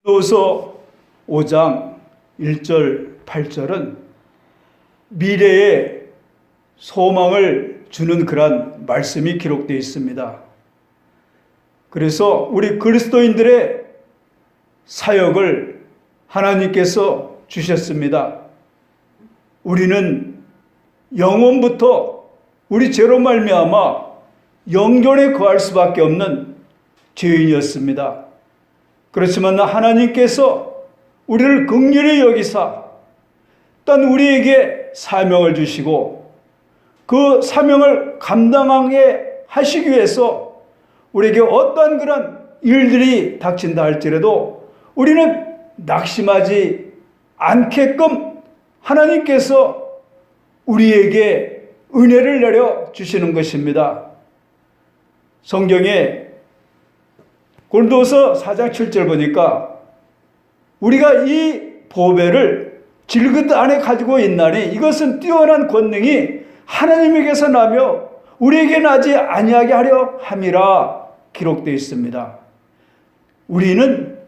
고린도서 5장 1절 8절은 미래의 소망을 주는 그런 말씀이 기록되어 있습니다. 그래서 우리 그리스도인들의 사역을 하나님께서 주셨습니다. 우리는 영원부터 우리 죄로 말미암아 영존에 거할 수밖에 없는 죄인이었습니다. 그렇지만 하나님께서 우리를 긍휼히 여기사 또한 우리에게 사명을 주시고 그 사명을 감당하게 하시기 위해서 우리에게 어떠한 그런 일들이 닥친다 할지라도 우리는 낙심하지 않게끔 하나님께서 우리에게 은혜를 내려 주시는 것입니다. 성경에 고린도서 4장 7절 보니까 우리가 이 보배를 질그릇 안에 가지고 있나니 이것은 뛰어난 권능이 하나님에게서 나며 우리에게 나지 아니하게 하려 함이라 기록되어 있습니다. 우리는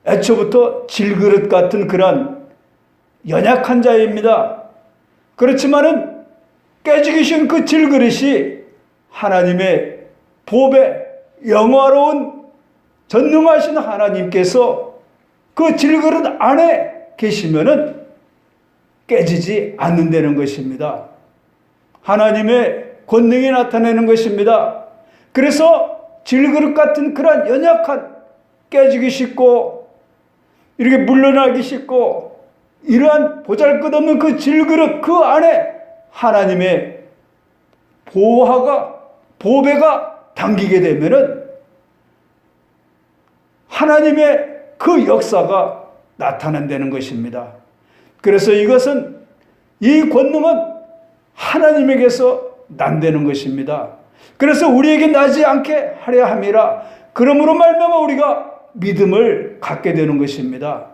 애초부터 질그릇 같은 그런 연약한 자입니다. 그렇지만은 깨지기 쉬운 그 질그릇이 하나님의 보배, 영화로운 전능하신 하나님께서 그 질그릇 안에 계시면은 깨지지 않는다는 것입니다. 하나님의 권능이 나타내는 것입니다. 그래서 질그릇 같은 그런 연약한 깨지기 쉽고 이렇게 물러나기 쉽고 이러한 보잘것없는 그 질그릇 그 안에 하나님의 보배가 담기게 되면은 하나님의 그 역사가 나타난다는 것입니다. 그래서 이 권능은 하나님에게서 난다는 것입니다. 그래서 우리에게 나지 않게 하려 함이라. 그러므로 말미암아 우리가 믿음을 갖게 되는 것입니다.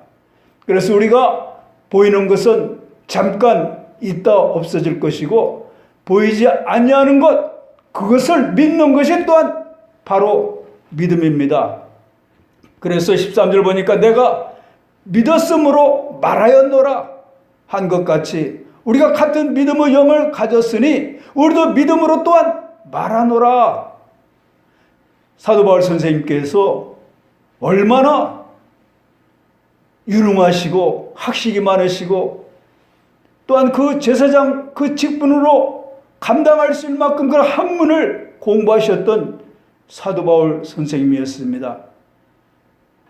그래서 우리가 보이는 것은 잠깐 있다 없어질 것이고 보이지 아니하는 것, 그것을 믿는 것이 또한 바로 믿음입니다. 그래서 13절 보니까 내가 믿었으므로 말하였노라 한 것 같이 우리가 같은 믿음의 영을 가졌으니 우리도 믿음으로 또한 말하노라. 사도 바울 선생님께서 얼마나 유능하시고 학식이 많으시고 또한 그 제사장 그 직분으로 감당할 수 있을 만큼 그 학문을 공부하셨던 사도 바울 선생님이었습니다.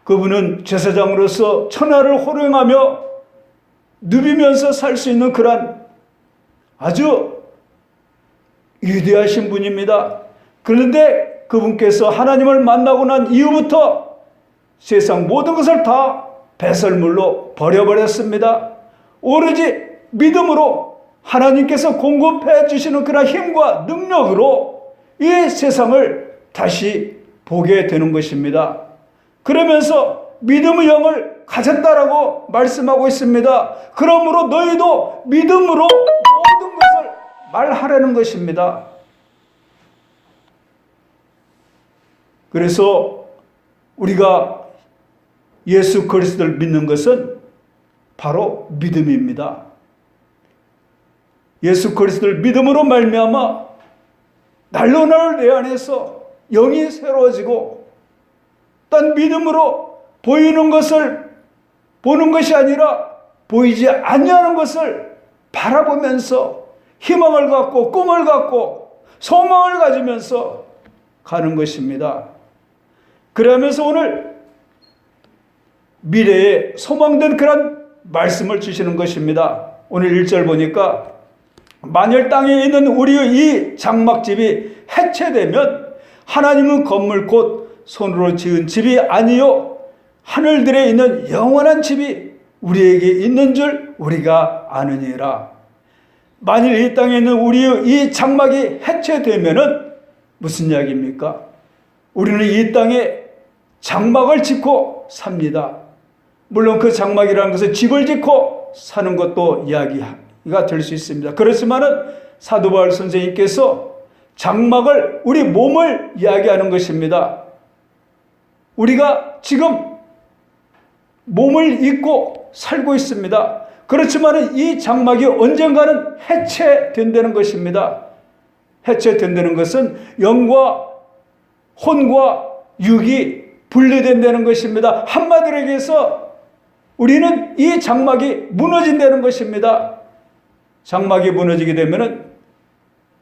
그분은 제사장으로서 천하를 호령하며 누비면서 살 수 있는 그런 아주 위대하신 분입니다. 그런데 그분께서 하나님을 만나고 난 이후부터 세상 모든 것을 다 배설물로 버려버렸습니다. 오로지 믿음으로 하나님께서 공급해 주시는 그런 힘과 능력으로 이 세상을 다시 보게 되는 것입니다. 그러면서 믿음의 영을 가졌다라고 말씀하고 있습니다. 그러므로 너희도 믿음으로 모든 것을 말하라는 것입니다. 그래서 우리가 예수 그리스도를 믿는 것은 바로 믿음입니다. 예수 그리스도를 믿음으로 말미암아 날로 날 내 안에서 영이 새로워지고 딴 믿음으로 보이는 것을 보는 것이 아니라 보이지 아니하는 것을 바라보면서 희망을 갖고 꿈을 갖고 소망을 가지면서 가는 것입니다. 그러면서 오늘 미래에 소망된 그런 말씀을 주시는 것입니다. 오늘 1절 보니까 만일 땅에 있는 우리의 이 장막집이 해체되면 하나님은 건물 곧 손으로 지은 집이 아니요 하늘들에 있는 영원한 집이 우리에게 있는 줄 우리가 아느니라. 만일 이 땅에 있는 우리의 이 장막이 해체되면은 무슨 이야기입니까? 우리는 이 땅에 장막을 짓고 삽니다. 물론 그 장막이라는 것은 집을 짓고 사는 것도 이야기가 될 수 있습니다. 그렇지만은 사도 바울 선생님께서 장막을 우리 몸을 이야기하는 것입니다. 우리가 지금 몸을 입고 살고 있습니다. 그렇지만 이 장막이 언젠가는 해체된다는 것입니다. 해체된다는 것은 영과 혼과 육이 분리된다는 것입니다. 한마디로 얘기해서 우리는 이 장막이 무너진다는 것입니다. 장막이 무너지게 되면은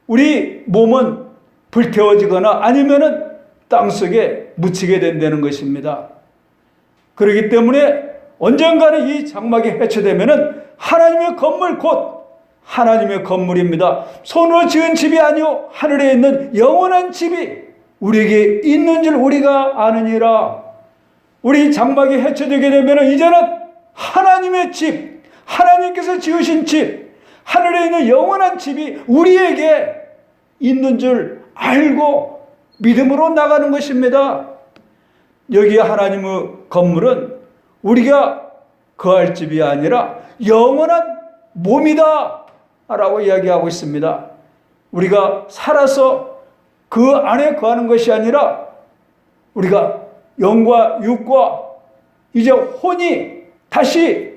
우리 몸은 불태워지거나 아니면은 땅속에 묻히게 된다는 것입니다. 그렇기 때문에 언젠가는 이 장막이 해체되면은 하나님의 건물 곧 하나님의 건물입니다. 손으로 지은 집이 아니요 하늘에 있는 영원한 집이 우리에게 있는 줄 우리가 아느니라. 우리 장막이 해체되게 되면은 이제는 하나님의 집, 하나님께서 지으신 집, 하늘에 있는 영원한 집이 우리에게 있는 줄 알고 믿음으로 나가는 것입니다. 여기 하나님의 건물은 우리가 거할 집이 아니라 영원한 몸이다 라고 이야기하고 있습니다. 우리가 살아서 그 안에 거하는 것이 아니라 우리가 영과 육과 이제 혼이 다시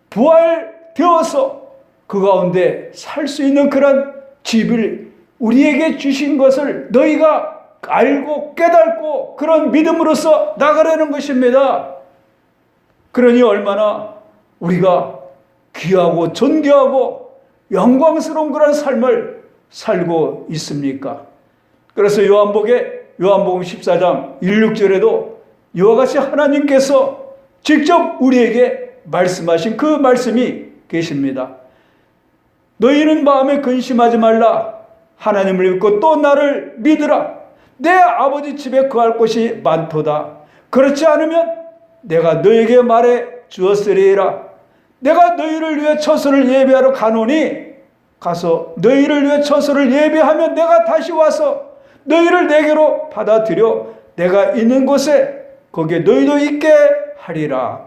부활되어서 그 가운데 살 수 있는 그런 집을 우리에게 주신 것을 너희가 알고 깨닫고 그런 믿음으로써 나가려는 것입니다. 그러니 얼마나 우리가 귀하고 존귀하고 영광스러운 그런 삶을 살고 있습니까? 그래서 요한복음 14장 1, 6절에도 이와 같이 하나님께서 직접 우리에게 말씀하신 그 말씀이 계십니다. 너희는 마음에 근심하지 말라. 하나님을 믿고 또 나를 믿으라. 내 아버지 집에 거할 곳이 많도다. 그렇지 않으면 내가 너에게 말해 주었으리라. 내가 너희를 위해 처소를 예비하러 가노니 가서 너희를 위해 처소를 예비하면 내가 다시 와서 너희를 내게로 받아들여 내가 있는 곳에 거기에 너희도 있게 하리라.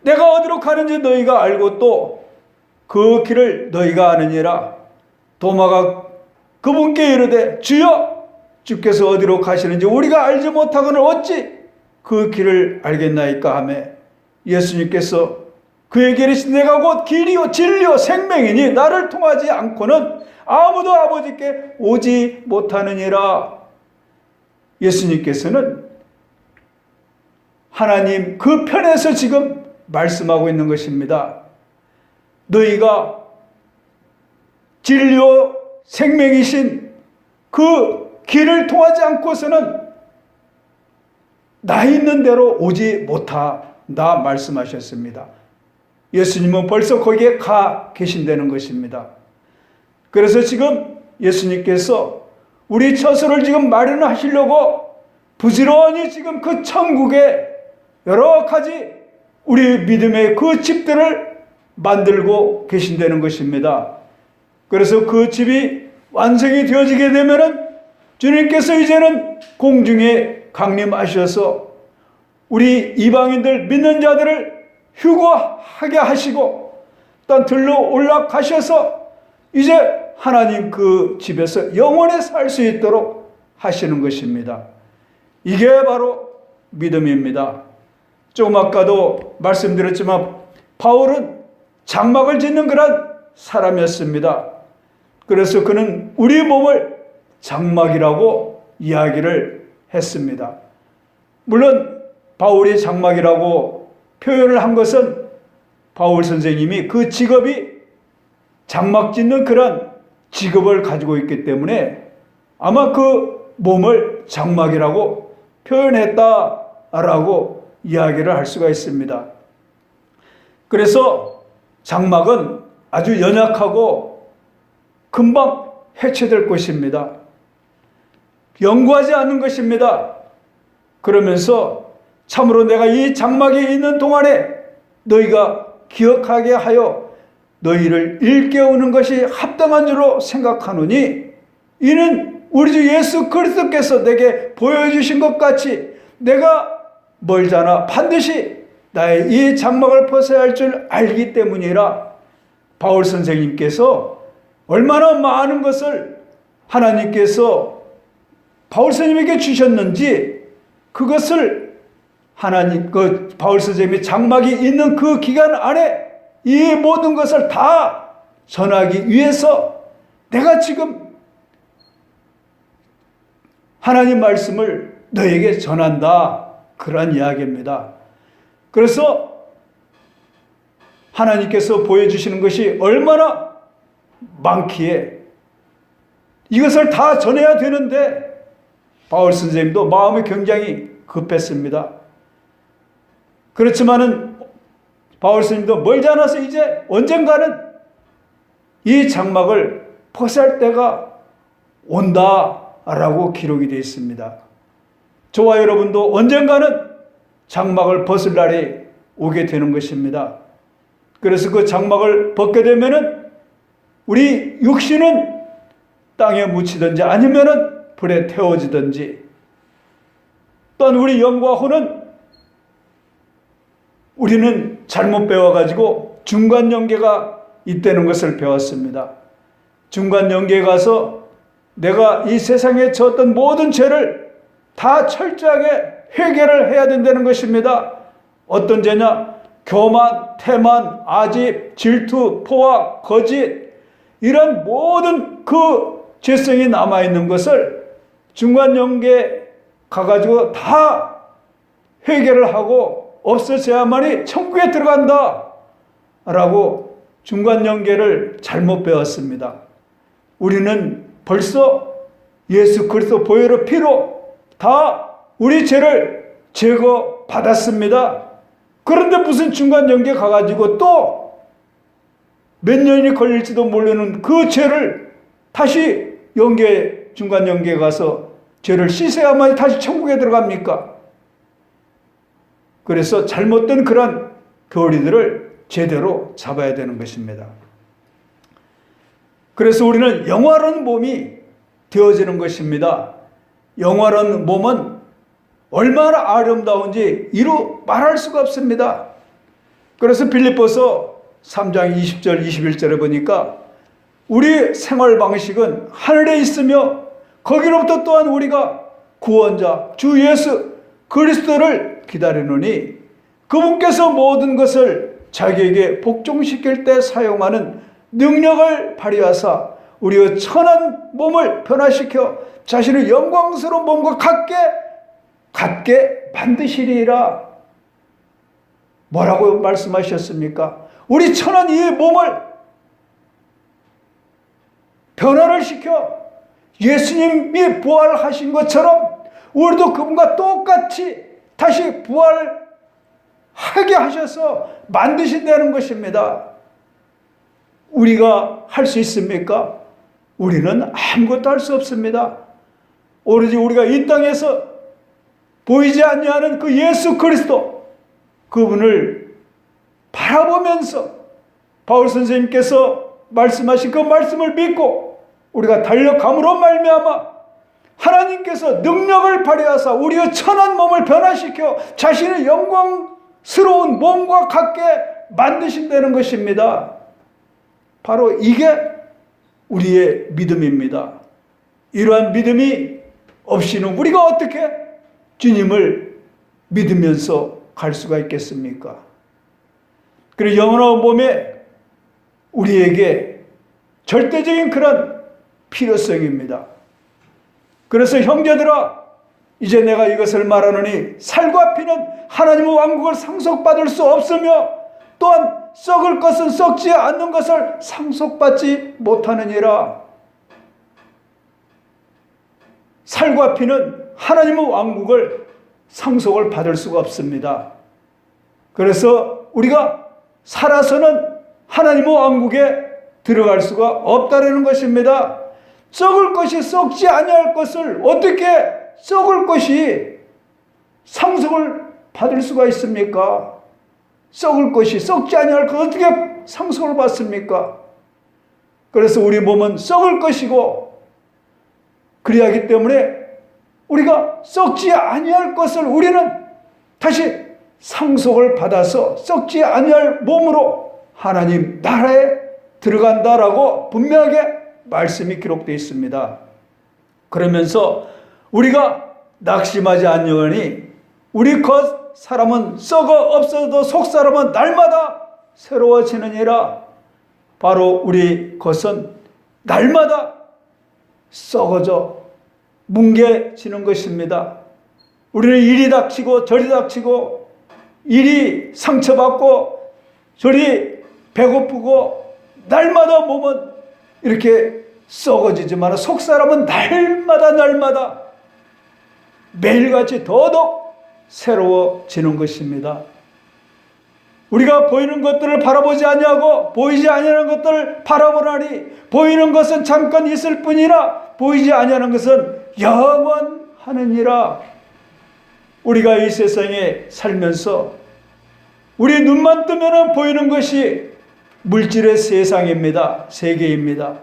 내가 어디로 가는지 너희가 알고 또 그 길을 너희가 아느니라. 도마가 그분께 이르되 주여 주께서 어디로 가시는지 우리가 알지 못하거늘 어찌 그 길을 알겠나이까 하매 예수님께서 그에게 이르시되 내가 곧 길이요 진리요 생명이니 나를 통하지 않고는 아무도 아버지께 오지 못하느니라. 예수님께서는 하나님 그 편에서 지금 말씀하고 있는 것입니다. 너희가 진리요 생명이신 그 길을 통하지 않고서는 나 있는 대로 오지 못한다 말씀하셨습니다. 예수님은 벌써 거기에 가 계신다는 것입니다. 그래서 지금 예수님께서 우리 처소를 지금 마련하시려고 부지런히 지금 그 천국에 여러 가지 우리 믿음의 그 집들을 만들고 계신다는 것입니다. 그래서 그 집이 완성이 되어지게 되면은 주님께서 이제는 공중에 강림하셔서 우리 이방인들 믿는 자들을 휴거하게 하시고 또 들러 올라가셔서 이제 하나님 그 집에서 영원히 살 수 있도록 하시는 것입니다. 이게 바로 믿음입니다. 조금 아까도 말씀드렸지만 바울은 장막을 짓는 그런 사람이었습니다. 그래서 그는 우리 몸을 장막이라고 이야기를 했습니다. 물론 바울이 장막이라고 표현을 한 것은 바울 선생님이 그 직업이 장막 짓는 그런 직업을 가지고 있기 때문에 아마 그 몸을 장막이라고 표현했다라고 이야기를 할 수가 있습니다. 그래서 장막은 아주 연약하고 금방 해체될 것입니다. 연구하지 않는 것입니다. 그러면서 참으로 내가 이 장막에 있는 동안에 너희가 기억하게 하여 너희를 일깨우는 것이 합당한 줄로 생각하노니 이는 우리 주 예수 그리스도께서 내게 보여주신 것 같이 내가 멀잖아 반드시 나의 이 장막을 벗어야 할 줄 알기 때문이라. 바울 선생님께서 얼마나 많은 것을 하나님께서 바울 선생님에게 주셨는지 그것을 하나님, 바울 선생님이 장막이 있는 그 기간 안에 이 모든 것을 다 전하기 위해서 내가 지금 하나님 말씀을 너에게 전한다. 그런 이야기입니다. 그래서 하나님께서 보여주시는 것이 얼마나 많기에 이것을 다 전해야 되는데 바울 선생님도 마음이 굉장히 급했습니다. 그렇지만은 바울 선생님도 멀지 않아서 이제 언젠가는 이 장막을 벗을 때가 온다라고 기록이 되어 있습니다. 저와 여러분도 언젠가는 장막을 벗을 날이 오게 되는 것입니다. 그래서 그 장막을 벗게 되면은 우리 육신은 땅에 묻히든지 아니면은 불에 태워지든지, 또한 우리 영과 혼은 우리는 잘못 배워가지고 중간연계가 있다는 것을 배웠습니다. 중간연계에 가서 내가 이 세상에 졌던 모든 죄를 다 철저하게 해결을 해야 된다는 것입니다. 어떤 죄냐? 교만, 태만, 아집, 질투, 포악, 거짓, 이런 모든 그 죄성이 남아있는 것을 중간연계에 가가지고 다 해결을 하고 없어져야만이 천국에 들어간다 라고 중간연계를 잘못 배웠습니다. 우리는 벌써 예수 그리스도 보혈의 피로 다 우리 죄를 제거받았습니다. 그런데 무슨 중간연계 가가지고 또 몇 년이 걸릴지도 모르는 그 죄를 다시 중간연계에 가서 죄를 씻어야만 다시 천국에 들어갑니까? 그래서 잘못된 그런 교리들을 제대로 잡아야 되는 것입니다. 그래서 우리는 영화로운 몸이 되어지는 것입니다. 영화로운 몸은 얼마나 아름다운지 이루 말할 수가 없습니다. 그래서 빌립보서 3장 20절 21절에 보니까 우리 생활 방식은 하늘에 있으며 거기로부터 또한 우리가 구원자 주 예수 그리스도를 기다리노니 그분께서 모든 것을 자기에게 복종시킬 때 사용하는 능력을 발휘하사 우리의 천한 몸을 변화시켜 자신의 영광스러운 몸과 같게 만드시리라. 뭐라고 말씀하셨습니까? 우리 천한 이 몸을 변화를 시켜 예수님이 부활하신 것처럼 우리도 그분과 똑같이 다시 부활하게 하셔서 만드신다는 것입니다. 우리가 할 수 있습니까? 우리는 아무것도 할 수 없습니다. 오로지 우리가 이 땅에서 보이지 않는 그 예수 그리스도, 그분을 바라보면서 바울 선생님께서 말씀하신 그 말씀을 믿고 우리가 달려감으로 말미암아 하나님께서 능력을 발휘하사 우리의 천한 몸을 변화시켜 자신의 영광스러운 몸과 같게 만드신다는 것입니다. 바로 이게 우리의 믿음입니다. 이러한 믿음이 없이는 우리가 어떻게 주님을 믿으면서 갈 수가 있겠습니까? 그리고 영원한 몸에 우리에게 절대적인 그런 필요성입니다. 그래서 형제들아, 이제 내가 이것을 말하노니 살과 피는 하나님의 왕국을 상속받을 수 없으며 또한 썩을 것은 썩지 않는 것을 상속받지 못하느니라. 살과 피는 하나님의 왕국을 상속을 받을 수가 없습니다. 그래서 우리가 살아서는 하나님의 왕국에 들어갈 수가 없다는 것입니다. 썩을 것이 썩지 아니할 것을 어떻게 썩을 것이 상속을 받을 수가 있습니까? 썩을 것이 썩지 아니할 것 어떻게 상속을 받습니까? 그래서 우리 몸은 썩을 것이고 그래야 하기 때문에 우리가 썩지 아니할 것을 우리는 다시 상속을 받아서 썩지 아니할 몸으로 하나님 나라에 들어간다라고 분명하게 말씀이 기록되어 있습니다. 그러면서 우리가 낙심하지 않으니 우리 겉 사람은 썩어 없어도 속 사람은 날마다 새로워지느니라. 바로 우리 것은 날마다 썩어져 뭉개지는 것입니다. 우리는 이리 닥치고 저리 닥치고, 이리 상처받고 저리 배고프고, 날마다 몸은 이렇게 썩어지지만 속 사람은 날마다 매일같이 더더욱 새로워지는 것입니다. 우리가 보이는 것들을 바라보지 아니하고 보이지 아니하는 것들을 바라보나니, 보이는 것은 잠깐 있을 뿐이나 보이지 아니하는 것은 영원하느니라. 우리가 이 세상에 살면서 우리 눈만 뜨면 보이는 것이 물질의 세상입니다. 세계입니다.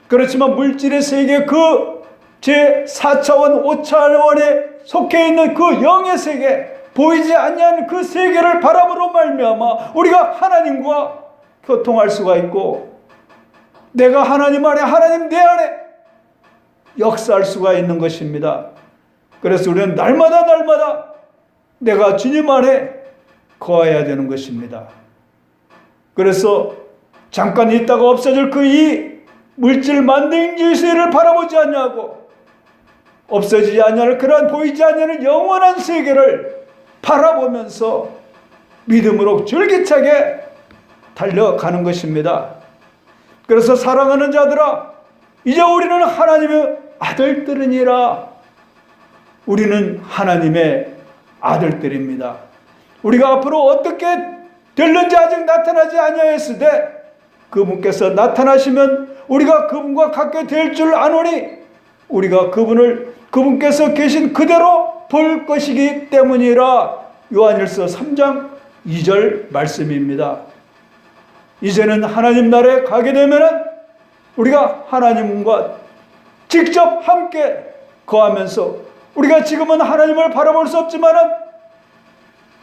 그렇지만 물질의 세계, 그 제4차원 5차원에 속해 있는 그 영의 세계, 보이지 않는 그 세계를 바라보로 말미암아 우리가 하나님과 교통할 수가 있고, 내가 하나님 안에, 하나님 내 안에 역사할 수가 있는 것입니다. 그래서 우리는 날마다 내가 주님 안에 거해야 되는 것입니다. 그래서 잠깐 있다가 없어질 그 이 물질 만능지세를 바라보지 않냐고, 없어지지 않냐는 그러한 보이지 않냐는 영원한 세계를 바라보면서 믿음으로 줄기차게 달려가는 것입니다. 그래서 사랑하는 자들아, 이제 우리는 하나님의 아들들이니라. 우리는 하나님의 아들들입니다. 우리가 앞으로 어떻게 될는지 아직 나타나지 아니하였으되 그분께서 나타나시면 우리가 그분과 같게 될 줄 아노니, 우리가 그분께서 계신 그대로 볼 것이기 때문이라. 요한일서 3장 2절 말씀입니다. 이제는 하나님 나라에 가게 되면 우리가 하나님과 직접 함께 거하면서, 우리가 지금은 하나님을 바라볼 수 없지만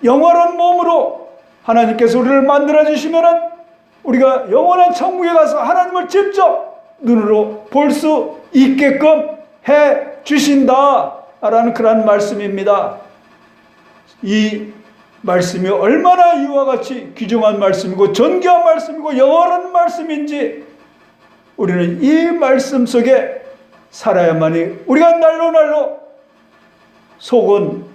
영원한 몸으로 하나님께서 우리를 만들어 주시면 우리가 영원한 천국에 가서 하나님을 직접 눈으로 볼 수 있게끔 해 주신다라는 그런 말씀입니다. 이 말씀이 얼마나 이와 같이 귀중한 말씀이고 존귀한 말씀이고 영원한 말씀인지, 우리는 이 말씀 속에 살아야만이 우리가 날로 속은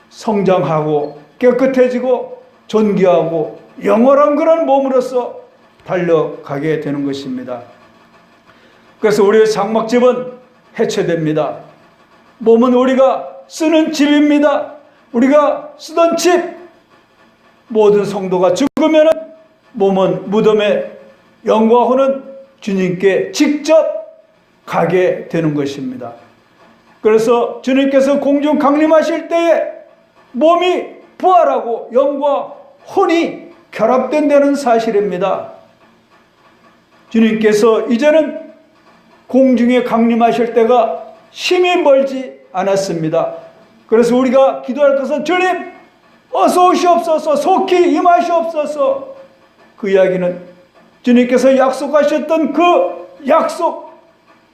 성장하고 깨끗해지고 존귀하고 영원한 그런 몸으로서 달려가게 되는 것입니다. 그래서 우리의 장막집은 해체됩니다. 몸은 우리가 쓰는 집입니다. 우리가 쓰던 집, 모든 성도가 죽으면 몸은 무덤에 영과 혼은 주님께 직접 가게 되는 것입니다. 그래서 주님께서 공중 강림하실 때에 몸이 부활하고 영과 혼이 결합된다는 사실입니다. 주님께서 이제는 공중에 강림하실 때가 심히 멀지 않았습니다. 그래서 우리가 기도할 것은 주님 어서 오시옵소서, 속히 임하시옵소서. 그 이야기는 주님께서 약속하셨던 그 약속,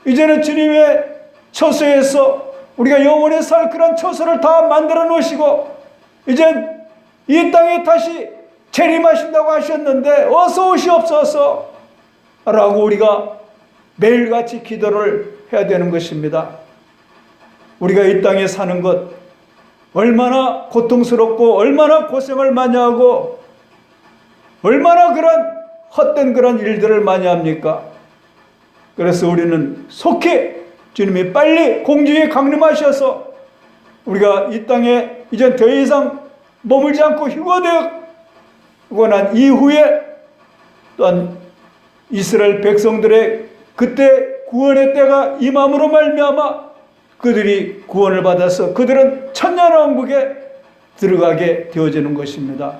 이제는 주님의 처소에서 우리가 영원히 살 그런 처소를 다 만들어 놓으시고 이젠 이 땅에 다시 재림하신다고 하셨는데 어서 오시옵소서 라고 우리가 매일같이 기도를 해야 되는 것입니다. 우리가 이 땅에 사는 것 얼마나 고통스럽고 얼마나 고생을 많이 하고 얼마나 그런 헛된 그런 일들을 많이 합니까? 그래서 우리는 속히 주님이 빨리 공중에 강림하셔서 우리가 이 땅에 이제 더 이상 머물지 않고 휴거되고 난 이후에 또한 이스라엘 백성들의 그때 구원의 때가 임함으로 말미암아 그들이 구원을 받아서 그들은 천년왕국에 들어가게 되어지는 것입니다.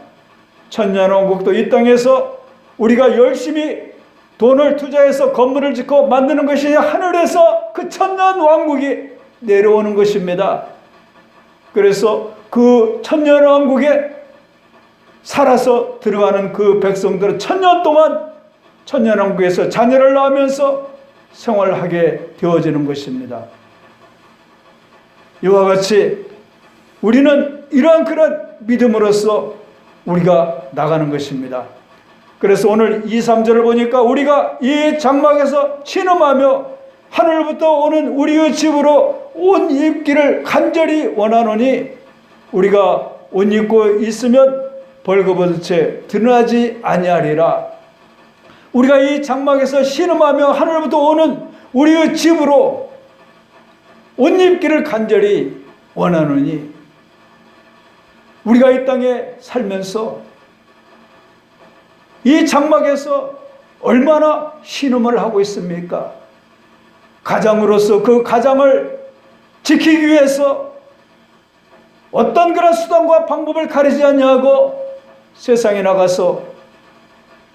천년왕국도 이 땅에서 우리가 열심히 돈을 투자해서 건물을 짓고 만드는 것이 하늘에서 그 천년왕국이 내려오는 것입니다. 그래서 그 천년왕국에 살아서 들어가는 그 백성들은 천년 동안 천년왕국에서 자녀를 낳으면서 생활하게 되어지는 것입니다. 이와 같이 우리는 이러한 그런 믿음으로써 우리가 나가는 것입니다. 그래서 오늘 2, 3절을 보니까 우리가 이 장막에서 신음하며 하늘부터 오는 우리의 집으로 옷 입기를 간절히 원하노니 우리가 옷 입고 있으면 벌거벗은 채 드러나지 아니하리라. 우리가 이 장막에서 신음하며 하늘부터 오는 우리의 집으로 옷 입기를 간절히 원하노니 우리가 이 땅에 살면서 이 장막에서 얼마나 신음을 하고 있습니까? 가장으로서 그 가장을 지키기 위해서 어떤 그런 수단과 방법을 가리지 않냐고 세상에 나가서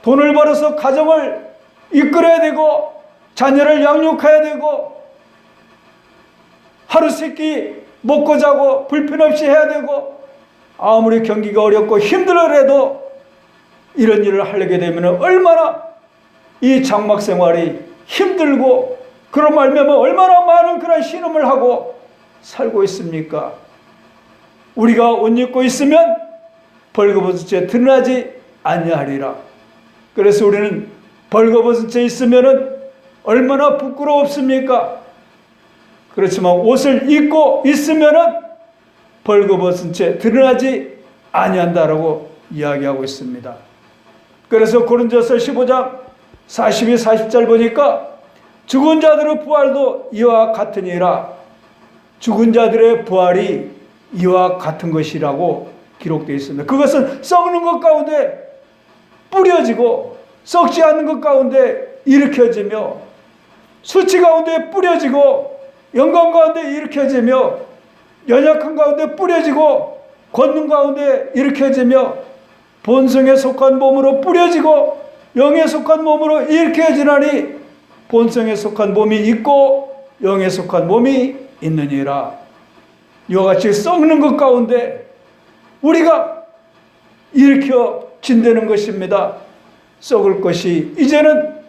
돈을 벌어서 가정을 이끌어야 되고 자녀를 양육해야 되고 하루 세끼 먹고 자고 불편 없이 해야 되고 아무리 경기가 어렵고 힘들어도 이런 일을 하려게 되면 얼마나 이 장막 생활이 힘들고 그런 말미암아 얼마나 많은 그런 신음을 하고 살고 있습니까? 우리가 옷 입고 있으면 벌거벗은 채 드러나지 아니하리라. 그래서 우리는 벌거벗은 채 있으면 얼마나 부끄럽습니까? 그렇지만 옷을 입고 있으면 벌거벗은 채 드러나지 아니한다라고 이야기하고 있습니다. 그래서 고린도서 15장 42, 40절 보니까 죽은 자들의 부활도 이와 같으니라. 죽은 자들의 부활이 이와 같은 것이라고 기록되어 있습니다. 그것은 썩는 것 가운데 뿌려지고 썩지 않는 것 가운데 일으켜지며 수치 가운데 뿌려지고 영광 가운데 일으켜지며 연약한 가운데 뿌려지고 권능 가운데 일으켜지며 본성에 속한 몸으로 뿌려지고 영에 속한 몸으로 일으켜지나니 본성에 속한 몸이 있고 영에 속한 몸이 있느니라. 이와 같이 썩는 것 가운데 우리가 일으켜진다는 것입니다. 썩을 것이 이제는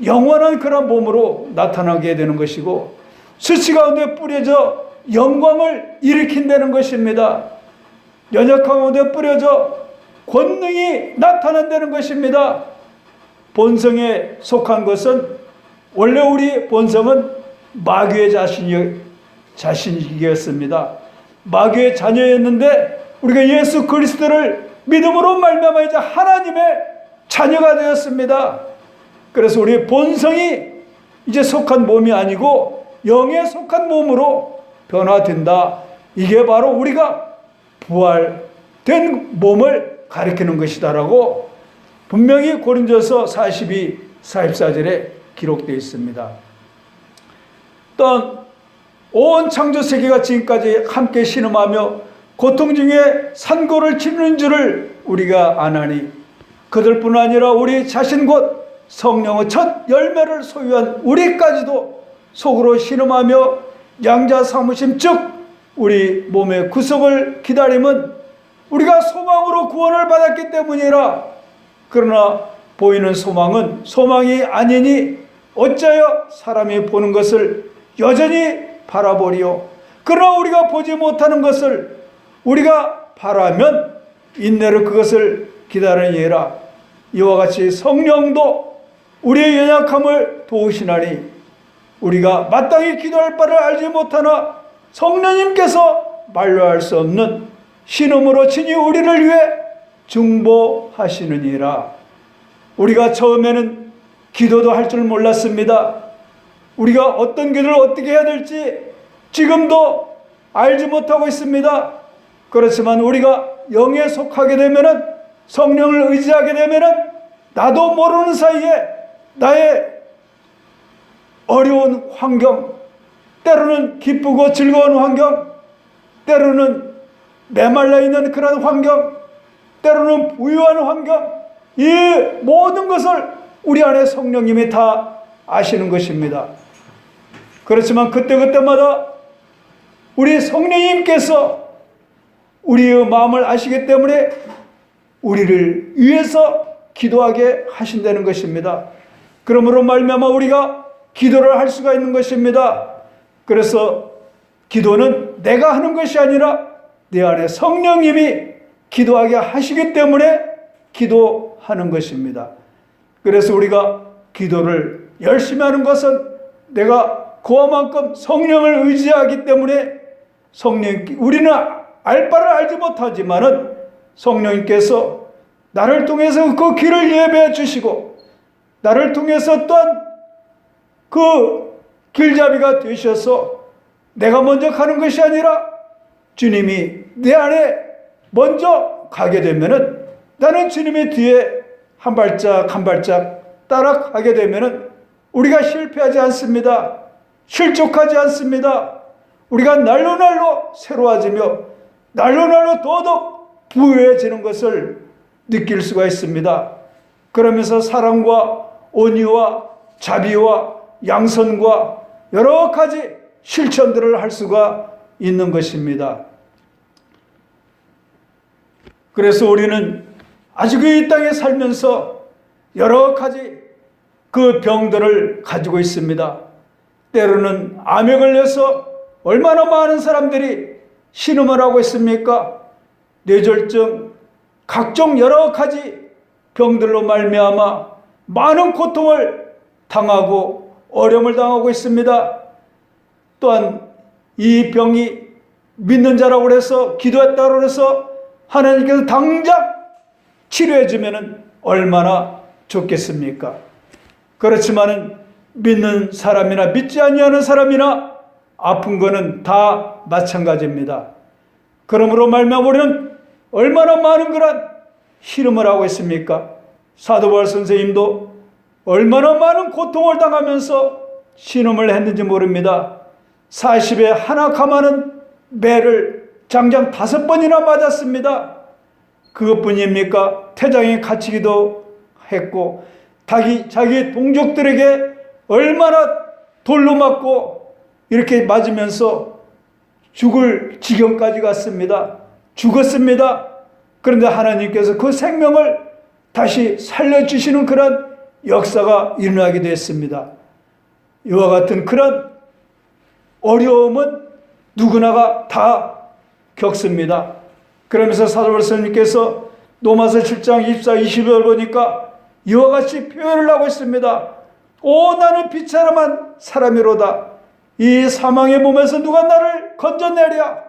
영원한 그런 몸으로 나타나게 되는 것이고 수치 가운데 뿌려져 영광을 일으킨다는 것입니다. 연약한 가운데 뿌려져 권능이 나타난다는 것입니다. 본성에 속한 것은 원래 우리 본성은 마귀의 자신이었습니다. 마귀의 자녀였는데 우리가 예수 그리스도를 믿음으로 말미암아 이제 하나님의 자녀가 되었습니다. 그래서 우리의 본성이 이제 속한 몸이 아니고 영에 속한 몸으로 변화된다. 이게 바로 우리가 부활된 몸을 가리키는 것이다라고 분명히 고린도서 42, 44절에 기록되어 있습니다. 또한 온 창조세계가 지금까지 함께 신음하며 고통 중에 산고를 치르는 줄을 우리가 아나니 그들뿐 아니라 우리 자신 곧 성령의 첫 열매를 소유한 우리까지도 속으로 신음하며 양자 사무심 즉 우리 몸의 구속을 기다림은 우리가 소망으로 구원을 받았기 때문이라. 그러나 보이는 소망은 소망이 아니니 어찌하여 사람이 보는 것을 여전히 바라보리요. 그러나 우리가 보지 못하는 것을 우리가 바라면 인내로 그것을 기다리니라. 이와 같이 성령도 우리의 연약함을 도우시나니 우리가 마땅히 기도할 바를 알지 못하나 성령님께서 말로 할 수 없는 신음으로 친히 우리를 위해 중보하시느니라. 우리가 처음에는 기도도 할 줄 몰랐습니다. 우리가 어떤 기도를 어떻게 해야 될지 지금도 알지 못하고 있습니다. 그렇지만 우리가 영에 속하게 되면은 성령을 의지하게 되면은 나도 모르는 사이에 나의 어려운 환경, 때로는 기쁘고 즐거운 환경, 때로는 메말라 있는 그런 환경, 때로는 부유한 환경, 이 모든 것을 우리 안에 성령님이 다 아시는 것입니다. 그렇지만 그때그때마다 우리 성령님께서 우리의 마음을 아시기 때문에 우리를 위해서 기도하게 하신다는 것입니다. 그러므로 말미암아 우리가 기도를 할 수가 있는 것입니다. 그래서 기도는 내가 하는 것이 아니라 내 안에 성령님이 기도하게 하시기 때문에 기도하는 것입니다. 그래서 우리가 기도를 열심히 하는 것은 내가 그만큼 성령을 의지하기 때문에 우리는 알 바를 알지 못하지만은 성령님께서 나를 통해서 그 길을 예배해 주시고 나를 통해서 또한 그 길잡이가 되셔서 내가 먼저 가는 것이 아니라 주님이 내 안에 먼저 가게 되면은 나는 주님의 뒤에 한 발짝 한 발짝 따라가게 되면은 우리가 실패하지 않습니다. 실족하지 않습니다. 우리가 날로 새로워지며 날로 더욱 부유해지는 것을 느낄 수가 있습니다. 그러면서 사랑과 온유와 자비와 양선과 여러 가지 실천들을 할 수가 있는 것입니다. 그래서 우리는 아직 이 땅에 살면서 여러 가지 그 병들을 가지고 있습니다. 때로는 암에 걸려서 얼마나 많은 사람들이 신음을 하고 있습니까? 뇌졸중, 각종 여러 가지 병들로 말미암아 많은 고통을 당하고 어려움을 당하고 있습니다. 또한 이 병이 믿는 자라고 해서 기도했다고 해서 하나님께서 당장 치료해 주면 얼마나 좋겠습니까? 그렇지만은 믿는 사람이나 믿지 아니하는 사람이나 아픈 거는 다 마찬가지입니다. 그러므로 말미암아 우리는 얼마나 많은 그런 시름을 하고 있습니까? 사도 바울 선생님도 얼마나 많은 고통을 당하면서 신음을 했는지 모릅니다. 40에 하나 감하는 매를 장장 5번이나 맞았습니다. 그것뿐입니까? 태장에 갇히기도 했고 자기 동족들에게 얼마나 돌로 맞고 이렇게 맞으면서 죽을 지경까지 갔습니다. 죽었습니다. 그런데 하나님께서 그 생명을 다시 살려주시는 그런 역사가 일어나게 됐습니다. 이와 같은 그런 어려움은 누구나가 다 겪습니다. 그러면서 사도 바울 선생님께서 로마서 7장 24, 20절 보니까 이와 같이 표현을 하고 있습니다. 오 나는 비참한 사람이로다. 이 사망의 몸에서 누가 나를 건져내랴.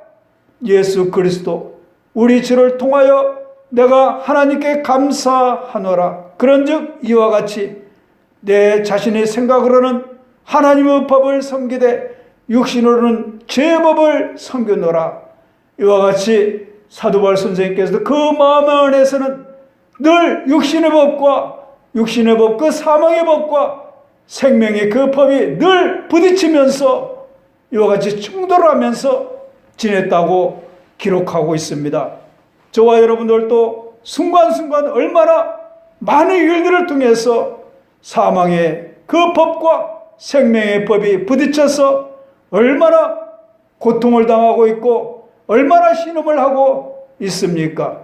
예수 그리스도 우리 주를 통하여 내가 하나님께 감사하노라. 그런즉 이와 같이 내 자신의 생각으로는 하나님의 법을 섬기되 육신으로는 죄의 법을 섬겨노라. 이와 같이 사도 바울 선생님께서도 그 마음 안에서는 늘 육신의 법과 그 사망의 법과 생명의 그 법이 늘 부딪히면서 이와 같이 충돌하면서 지냈다고 기록하고 있습니다. 저와 여러분들도 순간순간 얼마나 많은 일들을 통해서 사망의 그 법과 생명의 법이 부딪혀서 얼마나 고통을 당하고 있고 얼마나 신음을 하고 있습니까?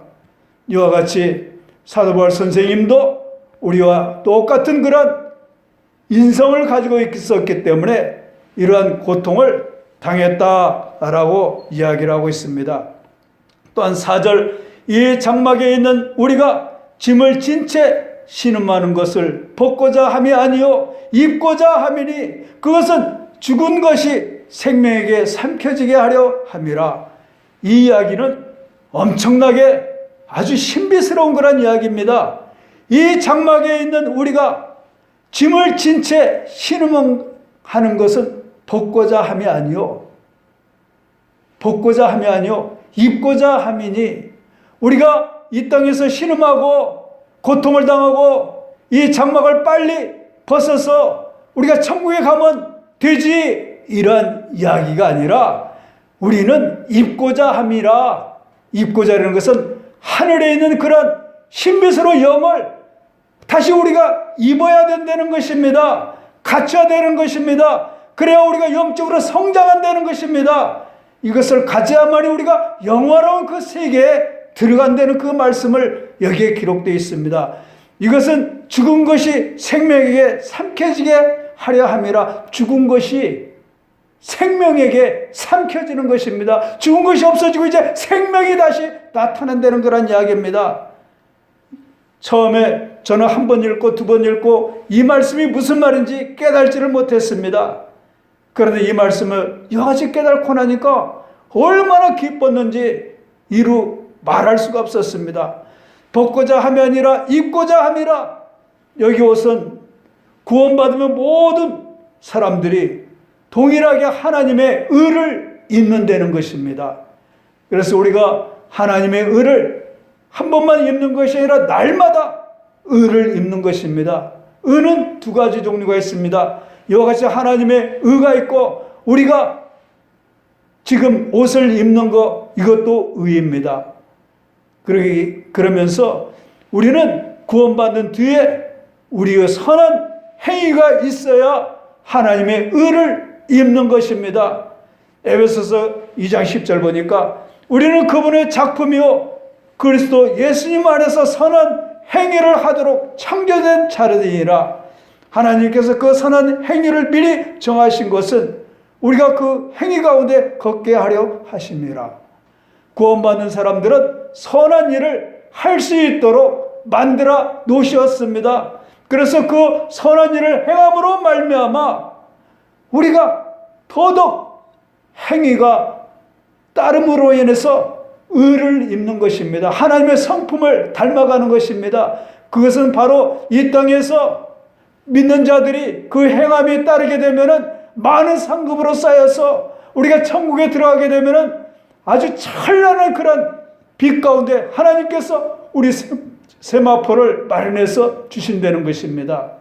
이와 같이 사도 바울 선생님도 우리와 똑같은 그런 인성을 가지고 있었기 때문에 이러한 고통을 당했다라고 이야기를 하고 있습니다. 또한 4절 이 장막에 있는 우리가 짐을 진 채 신음하는 것을 벗고자 함이 아니요 입고자 함이니 그것은 죽은 것이 생명에게 삼켜지게 하려 함이라. 이 이야기는 엄청나게 아주 신비스러운 그런 이야기입니다. 이 장막에 있는 우리가 짐을 진 채 신음하는 것은 벗고자 함이 아니요 입고자 함이니 우리가 이 땅에서 신음하고 고통을 당하고 이 장막을 빨리 벗어서 우리가 천국에 가면 되지 이런 이야기가 아니라 우리는 입고자 함이라. 입고자라는 것은 하늘에 있는 그런 신비스러운 영을 다시 우리가 입어야 된다는 것입니다. 갖춰야 되는 것입니다. 그래야 우리가 영적으로 성장한다는 것입니다. 이것을 가져야만이 우리가 영화로운 그 세계에 들어간다는 그 말씀을 여기에 기록되어 있습니다. 이것은 죽은 것이 생명에게 삼켜지게 하려 함이라. 죽은 것이 생명에게 삼켜지는 것입니다. 죽은 것이 없어지고 이제 생명이 다시 나타난다는 그런 이야기입니다. 처음에 저는 한 번 읽고 두 번 읽고 이 말씀이 무슨 말인지 깨달지를 못했습니다. 그런데 이 말씀을 이와 같이 깨닫고 나니까 얼마나 기뻤는지 이루 말할 수가 없었습니다. 벗고자 함이 아니라 입고자 함이라. 여기 옷은 구원받으면 모든 사람들이 동일하게 하나님의 의를 입는다는 것입니다. 그래서 우리가 하나님의 의를 한 번만 입는 것이 아니라 날마다 의를 입는 것입니다. 의는 두 가지 종류가 있습니다. 이와 같이 하나님의 의가 있고 우리가 지금 옷을 입는 것 이것도 의입니다. 그러면서 우리는 구원받는 뒤에 우리의 선한 행위가 있어야 하나님의 의를 입는 것입니다. 에베소서 2장 10절 보니까 우리는 그분의 작품이요 그리스도 예수님 안에서 선한 행위를 하도록 창조된 자들이니라. 하나님께서 그 선한 행위를 미리 정하신 것은 우리가 그 행위 가운데 걷게 하려 하심이라. 구원받는 사람들은 선한 일을 할 수 있도록 만들어 놓으셨습니다. 그래서 그 선한 일을 행함으로 말미암아 우리가 더더욱 행위가 따름으로 인해서 의를 입는 것입니다. 하나님의 성품을 닮아가는 것입니다. 그것은 바로 이 땅에서 믿는 자들이 그 행함이 따르게 되면은 많은 상급으로 쌓여서 우리가 천국에 들어가게 되면은 아주 찬란한 그런 빛 가운데 하나님께서 우리 세마포를 마련해서 주신다는 것입니다.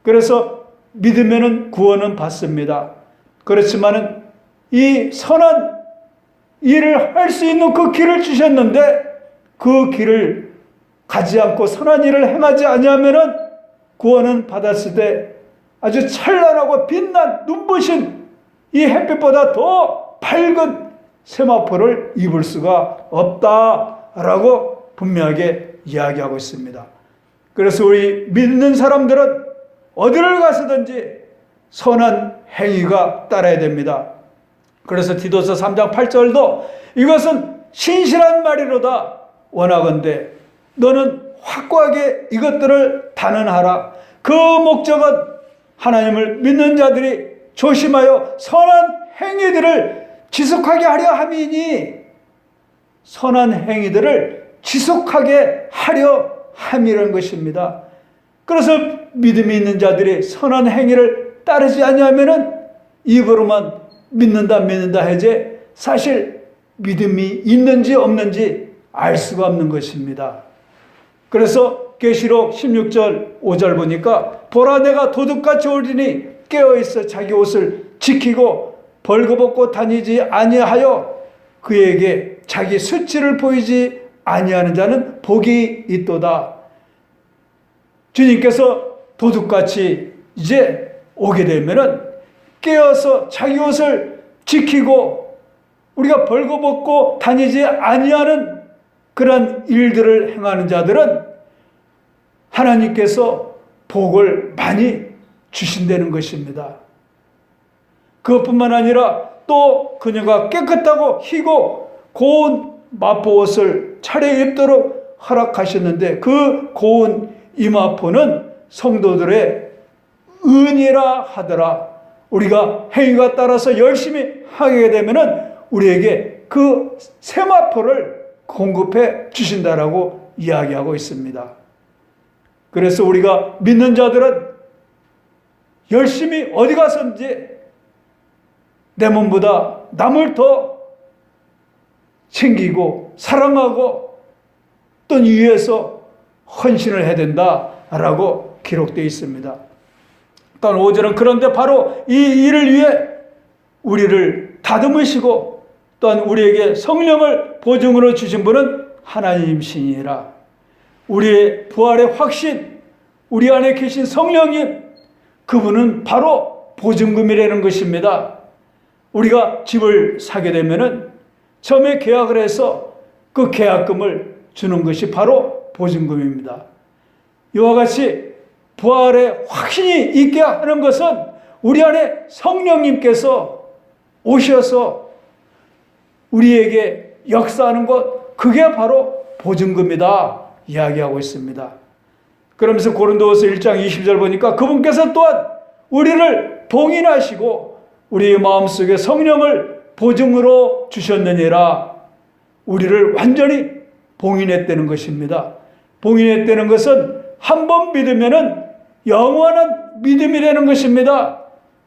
그래서 믿으면은 구원은 받습니다. 그렇지만은 이 선한 일을 할 수 있는 그 길을 주셨는데 그 길을 가지 않고 선한 일을 행하지 아니하면은 구원은 받았을 때 아주 찬란하고 빛난 눈부신 이 햇빛보다 더 밝은 세마포를 입을 수가 없다라고 분명하게 이야기하고 있습니다. 그래서 우리 믿는 사람들은 어디를 가서든지 선한 행위가 따라야 됩니다. 그래서 디도서 3장 8절도 이것은 신실한 말이로다 원하건대 너는 확고하게 이것들을 단언하라. 그 목적은 하나님을 믿는 자들이 조심하여 선한 행위들을 지속하게 하려 함이니 선한 행위들을 지속하게 하려 함이라는 것입니다. 그래서 믿음이 있는 자들이 선한 행위를 따르지 아니하면은 입으로만 믿는다 하지 사실 믿음이 있는지 없는지 알 수가 없는 것입니다. 그래서 계시록 16절 5절 보니까 보라 내가 도둑같이 오리니 깨어있어 자기 옷을 지키고 벌거벗고 다니지 아니하여 그에게 자기 수치를 보이지 아니하는 자는 복이 있도다. 주님께서 도둑같이 이제 오게 되면은 깨어서 자기 옷을 지키고 우리가 벌거벗고 다니지 아니하는 그런 일들을 행하는 자들은 하나님께서 복을 많이 주신다는 것입니다. 그것뿐만 아니라 또 그녀가 깨끗하고 희고 고운 마포옷을 차려 입도록 허락하셨는데 그 고운 이마포는 성도들의 은이라 하더라. 우리가 행위가 따라서 열심히 하게 되면은 우리에게 그 세마포를 공급해 주신다라고 이야기하고 있습니다. 그래서 우리가 믿는 자들은 열심히 어디 가서든지 내 몸보다 남을 더 챙기고 사랑하고 또 위해서 헌신을 해야 된다라고 기록되어 있습니다. 또한 5절은 그런데 바로 이 일을 위해 우리를 다듬으시고 또한 우리에게 성령을 보증으로 주신 분은 하나님이시니라. 우리의 부활의 확신, 우리 안에 계신 성령님, 그분은 바로 보증금이라는 것입니다. 우리가 집을 사게 되면은 처음에 계약을 해서 그 계약금을 주는 것이 바로 보증금입니다. 이와 같이 부활의 확신이 있게 하는 것은 우리 안에 성령님께서 오셔서 우리에게 역사하는 것, 그게 바로 보증금이다 이야기하고 있습니다. 그러면서 고린도후서 1장 20절 보니까 그분께서 또한 우리를 봉인하시고 우리의 마음속에 성령을 보증으로 주셨느니라. 우리를 완전히 봉인했다는 것입니다. 봉인했다는 것은 한 번 믿으면은 영원한 믿음이라는 것입니다.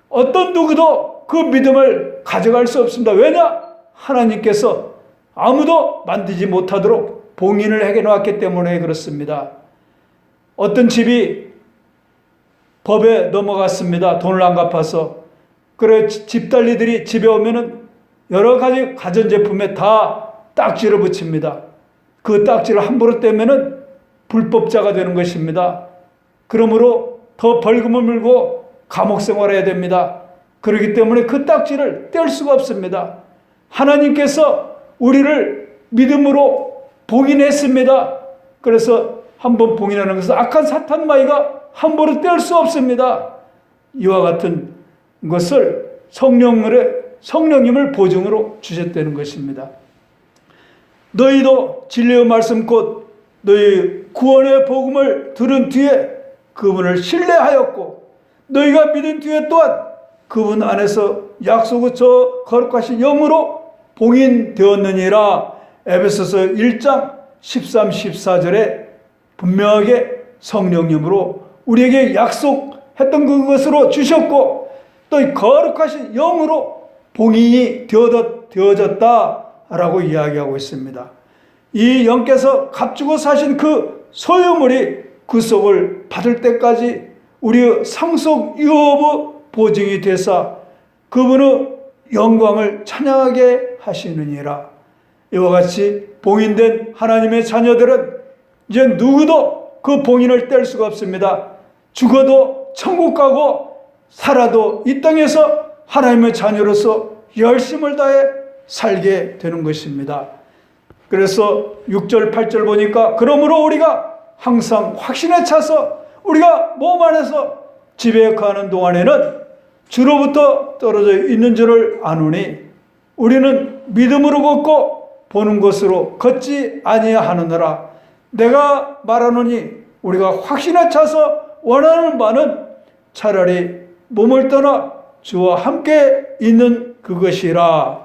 어떤 누구도 그 믿음을 가져갈 수 없습니다. 왜냐? 하나님께서 아무도 만들지 못하도록 봉인을 해놓았기 때문에 그렇습니다. 어떤 집이 법에 넘어갔습니다. 돈을 안 갚아서. 그래 집달리들이 집에 오면은 여러 가지 가전제품에 다 딱지를 붙입니다. 그 딱지를 함부로 떼면은 불법자가 되는 것입니다. 그러므로 더 벌금을 물고 감옥 생활해야 됩니다. 그렇기 때문에 그 딱지를 뗄 수가 없습니다. 하나님께서 우리를 믿음으로 봉인했습니다. 그래서 한번 봉인하는 것은 악한 사탄 마귀가 함부로 뗄 수 없습니다. 이와 같은 것을 성령님을 보증으로 주셨다는 것입니다. 너희도 진리의 말씀 곧 너희 구원의 복음을 들은 뒤에 그분을 신뢰하였고 너희가 믿은 뒤에 또한 그분 안에서 약속의 저 거룩하신 영으로 봉인되었느니라. 에베소서 1장 13, 14절에 분명하게 성령님으로 우리에게 약속했던 그것으로 주셨고 또 이 거룩하신 영으로 봉인이 되어졌다라고 이야기하고 있습니다. 이 영께서 값주고 사신 그 소유물이 그 속을 받을 때까지 우리의 상속 유업의 보증이 되사 그분의 영광을 찬양하게 하시느니라. 이와 같이 봉인된 하나님의 자녀들은 이제 누구도 그 봉인을 뗄 수가 없습니다. 죽어도 천국 가고 살아도 이 땅에서 하나님의 자녀로서 열심을 다해 살게 되는 것입니다. 그래서 6절 8절 보니까 그러므로 우리가 항상 확신에 차서 우리가 몸 안에서 집에 가는 동안에는 주로부터 떨어져 있는 줄을 아노니 우리는 믿음으로 걷고 보는 것으로 걷지 아니하느니라. 내가 말하노니 우리가 확신에 차서 원하는 바는 차라리 몸을 떠나 주와 함께 있는 그것이라.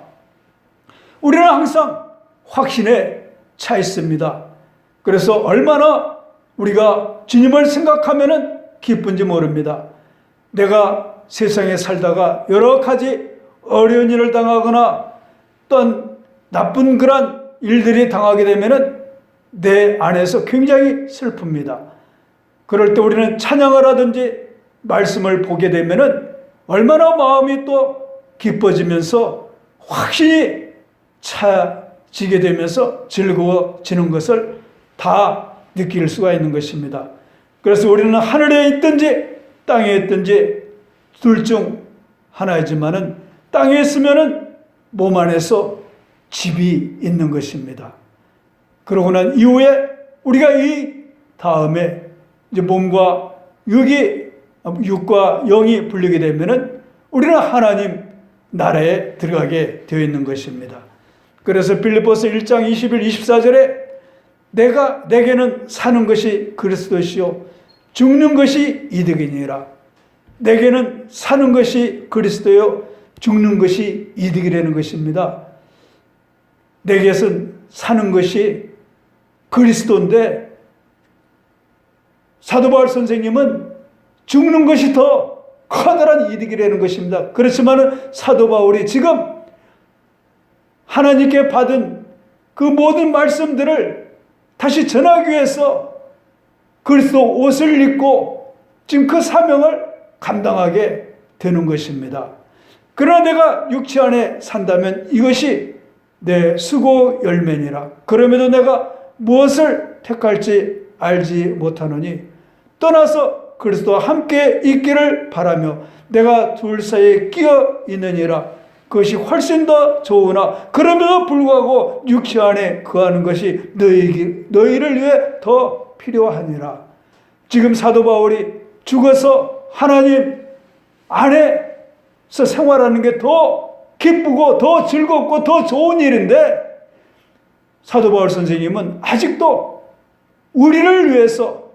우리는 항상 확신에 차 있습니다. 그래서 얼마나 우리가 주님을 생각하면 기쁜지 모릅니다. 내가 세상에 살다가 여러 가지 어려운 일을 당하거나 또한 나쁜 그런 일들이 당하게 되면 내 안에서 굉장히 슬픕니다. 그럴 때 우리는 찬양을 하든지 말씀을 보게 되면 얼마나 마음이 또 기뻐지면서 확신이 차지게 되면서 즐거워지는 것을 다 느낄 수가 있는 것입니다. 그래서 우리는 하늘에 있든지 땅에 있든지 둘 중 하나이지만은 땅에 있으면은 몸 안에서 집이 있는 것입니다. 그러고 난 이후에 우리가 이 다음에 이제 몸과 육과 영이 분리게 되면은 우리는 하나님 나라에 들어가게 되어 있는 것입니다. 그래서 빌립보서 1장 21, 24절에 내게는 사는 것이 그리스도시요 죽는 것이 이득이니라. 내게는 사는 것이 그리스도요 죽는 것이 이득이라는 것입니다. 내게는 사는 것이 그리스도인데 사도 바울 선생님은 죽는 것이 더 커다란 이득이라는 것입니다. 그렇지만 사도 바울이 지금 하나님께 받은 그 모든 말씀들을 다시 전하기 위해서 그리스도 옷을 입고 지금 그 사명을 감당하게 되는 것입니다. 그러나 내가 육체 안에 산다면 이것이 내 수고 열매니라. 그럼에도 내가 무엇을 택할지 알지 못하노니 떠나서 그리스도와 함께 있기를 바라며 내가 둘 사이에 끼어 있느니라. 그것이 훨씬 더 좋으나 그럼에도 불구하고 육체 안에 거하는 것이 너희를 위해 더 필요하니라. 지금 사도 바울이 죽어서 하나님 안에서 생활하는 게 더 기쁘고 더 즐겁고 더 좋은 일인데 사도 바울 선생님은 아직도 우리를 위해서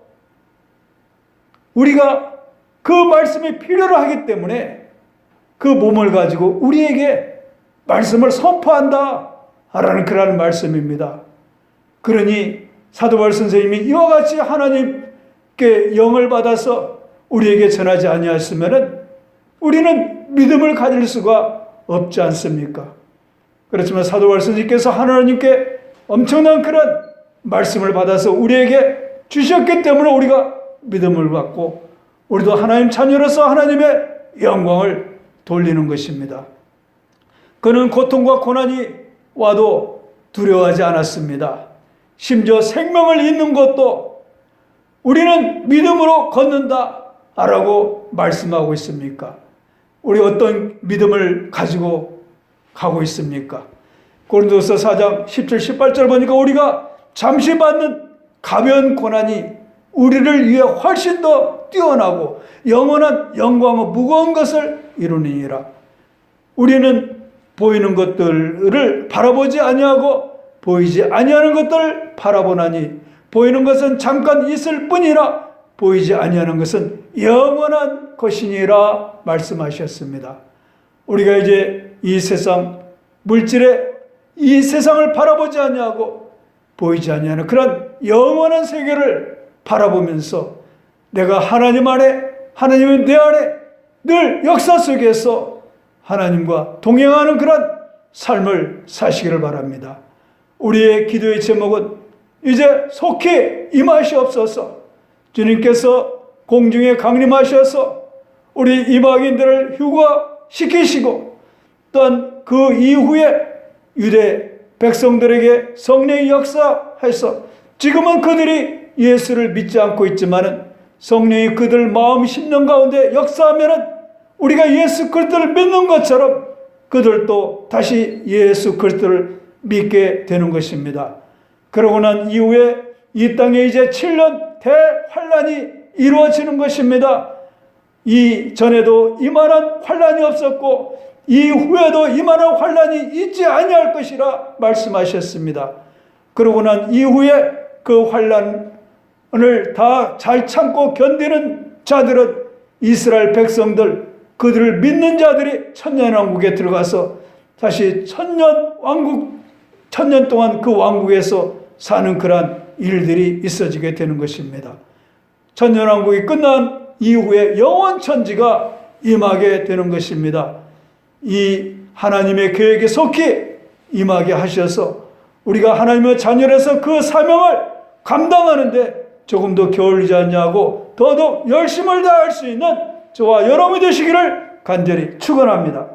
우리가 그 말씀이 필요로 하기 때문에 그 몸을 가지고 우리에게 말씀을 선포한다 라는 그런 말씀입니다. 그러니 사도 바울 선생님이 이와 같이 하나님께 영을 받아서 우리에게 전하지 아니하였으면 우리는 믿음을 가질 수가 없지 않습니까? 그렇지만 사도 바울 선생님께서 하나님께 엄청난 그런 말씀을 받아서 우리에게 주셨기 때문에 우리가 믿음을 받고 우리도 하나님 자녀로서 하나님의 영광을 돌리는 것입니다. 그는 고통과 고난이 와도 두려워하지 않았습니다. 심지어 생명을 잇는 것도 우리는 믿음으로 걷는다 라고 말씀하고 있습니까? 우리 어떤 믿음을 가지고 가고 있습니까? 고린도서 4장 17, 18절 보니까 우리가 잠시 받는 가벼운 고난이 우리를 위해 훨씬 더 뛰어나고 영원한 영광과 무거운 것을 이루니라. 우리는 보이는 것들을 바라보지 아니하고 보이지 아니하는 것들을 바라보나니 보이는 것은 잠깐 있을 뿐이라 보이지 아니하는 것은 영원한 것이니라 말씀하셨습니다. 우리가 이제 이 세상 물질의 이 세상을 바라보지 아니하고 보이지 아니하는 그런 영원한 세계를 바라보면서 내가 하나님 안에 하나님은 내 안에 늘 역사 속에서 하나님과 동행하는 그런 삶을 사시기를 바랍니다. 우리의 기도의 제목은 이제 속히 임하시옵소서. 주님께서 공중에 강림하셔서 우리 이방인들을 휴거시키시고 또한 그 이후에 유대 백성들에게 성령이 역사해서 지금은 그들이 예수를 믿지 않고 있지만은 성령이 그들 마음 심령 가운데 역사하면은 우리가 예수 그리스도를 믿는 것처럼 그들도 다시 예수 그리스도를 믿게 되는 것입니다. 그러고 난 이후에 이 땅에 이제 7년 대환란이 이루어지는 것입니다. 이전에도 이만한 환란이 없었고 이후에도 이만한 환란이 있지 아니할 것이라 말씀하셨습니다. 그러고 난 이후에 그 환란을 다 잘 참고 견디는 자들은 이스라엘 백성들, 그들을 믿는 자들이 천년왕국에 들어가서 다시 천년 동안 그 왕국에서 사는 그러한 일들이 있어지게 되는 것입니다. 천년왕국이 끝난 이후에 영원천지가 임하게 되는 것입니다. 이 하나님의 계획에 속히 임하게 하셔서 우리가 하나님의 자녀라서 그 사명을 감당하는데 조금 더 게을리지 않냐고 더더욱 열심을 다할 수 있는 저와 여러분이 되시기를 간절히 축원합니다.